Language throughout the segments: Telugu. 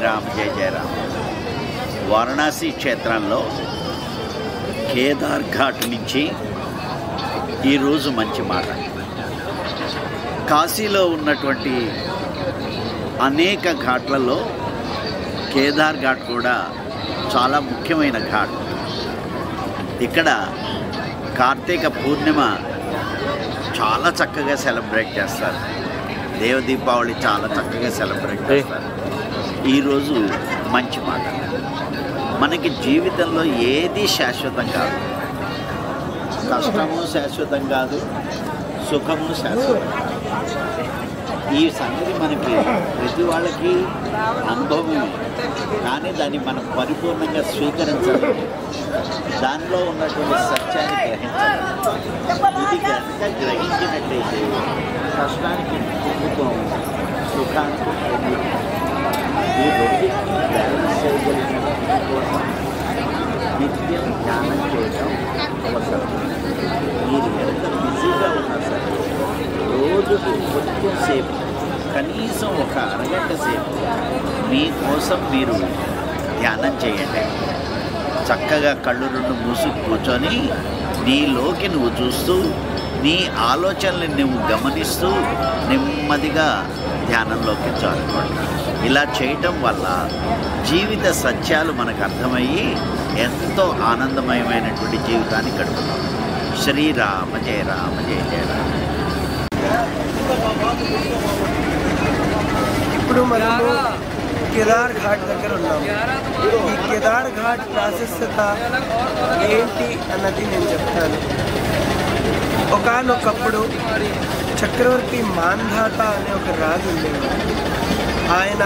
రామ్ జై జయ రామ్. వారణాసి క్షేత్రంలో కేదార్ ఘాట్ నుంచి ఈరోజు మంచి మాట. కాశీలో ఉన్నటువంటి అనేక ఘాట్లలో కేదార్ ఘాట్ కూడా చాలా ముఖ్యమైన ఘాట్. ఇక్కడ కార్తీక పూర్ణిమ చాలా చక్కగా సెలబ్రేట్ చేస్తారు. దేవ దీపావళి చాలా చక్కగా సెలబ్రేట్ చేస్తారు. ఈరోజు మంచి మాట. మనకి జీవితంలో ఏది శాశ్వతం కాదు. కష్టము శాశ్వతం కాదు, సుఖము శాశ్వతం కాదు. ఈ సంగతి మనకి ప్రతి వాళ్ళకి అనుభవమే. కానీ దాన్ని మనం పరిపూర్ణంగా స్వీకరించాలి. దానిలో ఉన్నటువంటి సత్యాన్ని గ్రహించాలి. ఇది కనుక గ్రహించినట్లయితే కష్టానికి పొందుతాం, సుఖానికి పొందుతాం. ఈ రెండింటినీ బ్యాలెన్స్ చేయగలిగిన కోసం నిత్యం ధ్యానం చేయడం అవసరం. మీరు ఎంత బిజీగా ఉన్నా సరే రోజుకు కొంచెం సేపు, కనీసం ఒక అరగంట సేపు మీకోసం మీరు ధ్యానం చేయండి. చక్కగా కళ్ళు రెండు మూసుకు కూర్చొని నీలోకి నువ్వు చూస్తూ, నీ ఆలోచనల్ని నువ్వు గమనిస్తూ నెమ్మదిగా ధ్యానంలోకి జారుకోండి. ఇలా చేయటం వల్ల జీవిత సత్యాలు మనకు అర్థమయ్యి ఎంతో ఆనందమయమైనటువంటి జీవితాన్ని గడుపుతాం. శ్రీరామ జయ రామ జయ జయ రామ. ఇప్పుడు మనము కేదార్ ఘాట్ దగ్గర ఉన్నాము. ఈ కేదార్ ఘాట్ ప్రాశస్త్యత ఏంటి అన్నది నేను చెప్తాను. ఒకానొకప్పుడు చక్రవర్తి మాంధాత అనే ఒక రాజు ఉండేవాడు. ఆయన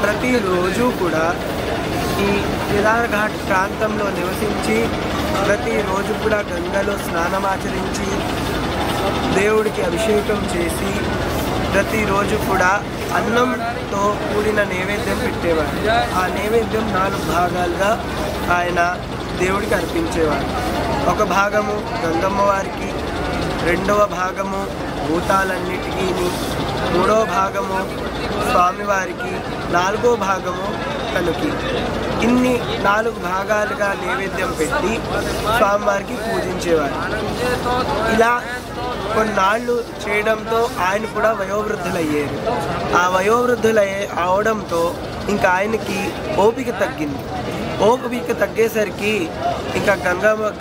ప్రతిరోజు కూడా ఈ కేదార్ ఘాట్ ప్రాంతంలో నివసించి ప్రతిరోజు కూడా గంగలో స్నానమాచరించి దేవుడికి అభిషేకం చేసి ప్రతిరోజు కూడా అన్నంతో కూడిన నైవేద్యం పెట్టేవాడు. ఆ నైవేద్యం 4 భాగాలుగా ఆయన దేవుడికి అర్పించేవాడు. ఒక భాగము గంగమ్మ వారికి, రెండవ భాగము భూతాలన్నిటికీ, మూడవ భాగము స్వామివారికి, 4వ భాగము తనకి. ఇన్ని 4 భాగాలుగా నైవేద్యం పెట్టి స్వామివారికి పూజించేవారు. ఇలా కొన్నాళ్ళు చేయడంతో ఆయన కూడా వయోవృద్ధులయ్యారు. ఆ అవడంతో ఇంకా ఆయనకి ఓపిక తగ్గింది. ఓపిక తగ్గేసరికి ఇంకా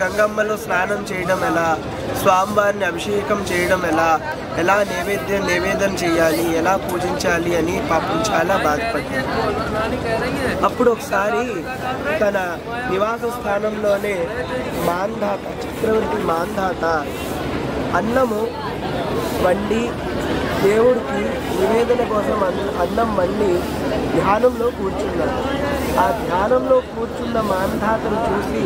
గంగమ్మలో స్నానం చేయడం ఎలా, స్వామివారిని అభిషేకం చేయడం ఎలా నైవేద్యం చేయాలి, ఎలా పూజించాలి అని పాపం చాలా బాధపడ్డారు. అప్పుడు ఒకసారి తన నివాస స్థానంలోనే మాంధాత, చక్రవర్తి మాంధాత అన్నము వండి దేవుడికి నివేదన కోసం అన్నం వండి ధ్యానంలో కూర్చున్నాడు. ఆ ధ్యానంలో కూర్చున్న మాంధాతను చూసి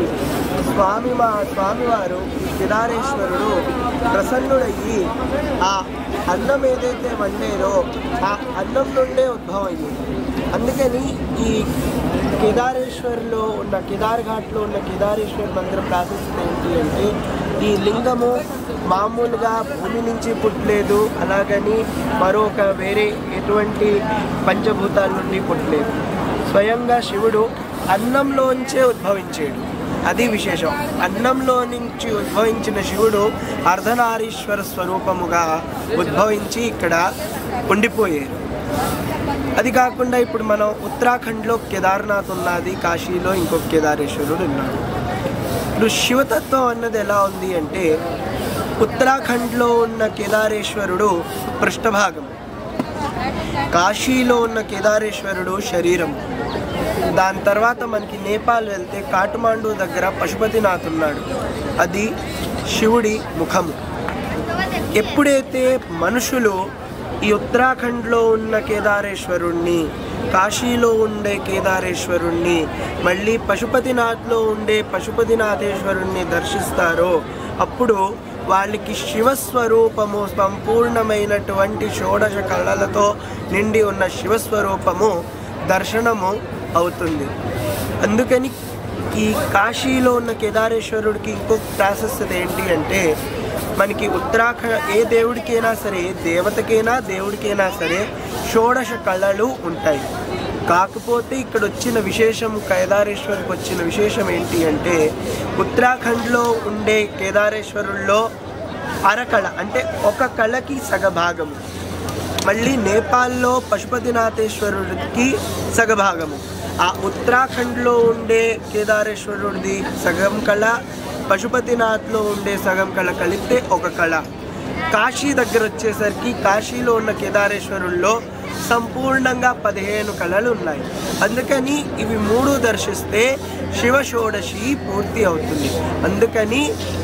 స్వామివారు కేదారేశ్వరుడు ప్రసన్నుడయ్యి ఆ అన్నం ఏదైతే వండారో ఆ అన్నం నుండే ఉద్భవం అయ్యింది. అందుకని ఈ కేదారేశ్వర్లో ఉన్న కేదార్ ఘాట్లో ఉన్న కేదారేశ్వర మందిరం ప్రాశస్త్యం ఏంటి అంటే, ఈ లింగము మామూలుగా భూమి నుంచి పుట్టలేదు, అలాగని మరొక వేరే ఎటువంటి పంచభూతాల నుండి పుట్టలేదు. స్వయంగా శివుడు అన్నంలోంచే ఉద్భవించాడు. అది విశేషం. అన్నంలో నుంచి ఉద్భవించిన శివుడు అర్ధనారీశ్వర స్వరూపముగా ఉద్భవించి ఇక్కడ ఉండిపోయారు. అది కాకుండా ఇప్పుడు మనం ఉత్తరాఖండ్లో కేదార్నాథ్ ఉన్నది, కాశీలో ఇంకొక కేదారేశ్వరుడు ఉన్నాడు. ఇప్పుడు శివతత్వం అన్నది ఎలా ఉంది అంటే, ఉత్తరాఖండ్లో ఉన్న కేదారేశ్వరుడు పృష్ఠభాగం, కాశీలో ఉన్న కేదారేశ్వరుడు శరీరం. దాని తర్వాత మనకి నేపాల్ వెళ్తే కాఠ్మండు దగ్గర పశుపతినాథ్ ఉన్నాడు, అది శివుడి ముఖము. ఎప్పుడైతే మనుషులు ఈ ఉత్తరాఖండ్లో ఉన్న కేదారేశ్వరుణ్ణి, కాశీలో ఉండే కేదారేశ్వరుణ్ణి, మళ్ళీ పశుపతినాథ్లో ఉండే పశుపతినాథేశ్వరుణ్ణి దర్శిస్తారో అప్పుడు వాళ్ళకి శివస్వరూపము, సంపూర్ణమైనటువంటి 16 కళలతో నిండి ఉన్న శివస్వరూపము దర్శనము అవుతుంది. అందుకని ఈ కాశీలో ఉన్న కేదారేశ్వరుడికి ఇంకొక ప్రాశస్త్యత ఏంటి అంటే, మనకి ఏ దేవుడికైనా సరే, దేవతకైనా దేవుడికైనా సరే 16 కళలు ఉంటాయి. కాకపోతే ఇక్కడ వచ్చిన విశేషం, కేదారేశ్వర్కి వచ్చిన విశేషం ఏంటి అంటే, ఉత్తరాఖండ్లో ఉండే కేదారేశ్వరుల్లో అరకళ అంటే ఒక కళకి సగభాగము, మళ్ళీ నేపాల్లో పశుపతినాథేశ్వరుడికి సగభాగము. ఆ ఉత్తరాఖండ్లో ఉండే కేదారేశ్వరుడిది సగం కళ, పశుపతినాథ్లో ఉండే సగం కళ కలిపితే ఒక కళ. కాశీ దగ్గర వచ్చేసరికి కాశీలో ఉన్న కేదారేశ్వరుల్లో సంపూర్ణంగా 15 కళలు ఉన్నాయి. అందుకని ఇవి 3 దర్శిస్తే శివ షోడశి పూర్తి అవుతుంది. అందుకని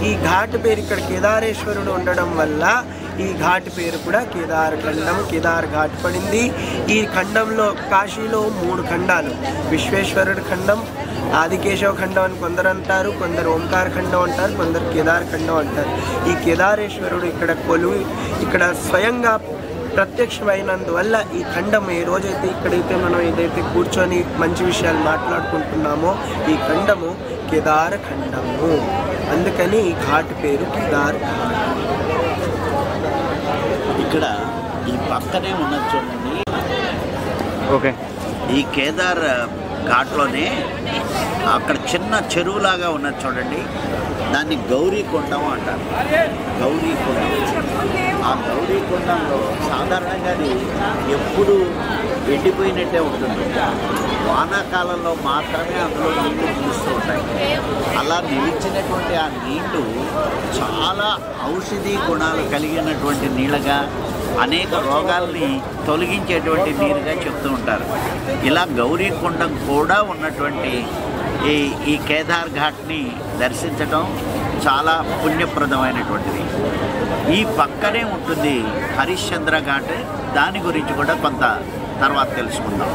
ఈ ఘాట్ పేరు ఇక్కడ కేదారేశ్వరుడు ఉండడం వల్ల ఈ ఘాట్ పేరు కూడా కేదార్ ఖండం, కేదార్ ఘాట్ పడింది. ఈ ఖండంలో కాశీలో 3 ఖండాలు, విశ్వేశ్వరుడి ఖండం, ఆదికేశవ ఖండం అని కొందరు అంటారు, కొందరు ఓంకార ఖండం అంటారు, కొందరు కేదార్ ఖండం అంటారు. ఈ కేదారేశ్వరుడు ఇక్కడ ఇక్కడ స్వయంగా ప్రత్యక్షమైనందువల్ల ఈ ఖండం ఏ రోజైతే ఇక్కడైతే మనం ఏదైతే కూర్చొని మంచి విషయాలు మాట్లాడుకుంటున్నామో ఈ ఖండము కేదార ఖండము. అందుకని ఈ ఘాట్ పేరు కేదార్ ఘాట్. ఇక్కడ ఈ పక్కనే ఉన్నది చూడండి, ఓకే, ఈ కేదార్ ఘాట్లోనే అక్కడ చిన్న చెరువులాగా ఉన్నది చూడండి, దాన్ని గౌరీకొండం అంటారు. గౌరీకొండం, ఆ గౌరీకొండంలో సాధారణంగా అది ఎప్పుడు ఎండిపోయినట్టే ఉంటుంది. వానాకాలంలో మాత్రమే అందులో నీళ్లు నిలుస్తూ ఉంటాయి. అలా నిలిచినటువంటి ఆ నీళ్లు చాలా ఔషధీ గుణాలు కలిగినటువంటి నీళ్ళగా, అనేక రోగాల్ని తొలగించేటువంటి నీరుగా చెప్తూ ఉంటారు. ఇలా గౌరీకొండం కూడా ఉన్నటువంటి ఈ కేదార్ ఘాట్ని దర్శించడం చాలా పుణ్యప్రదమైనటువంటిది. ఈ పక్కనే ఉంటుంది హరిశ్చంద్ర ఘాట్. దాని గురించి కూడా కొంత తర్వాత తెలుసుకుందాం.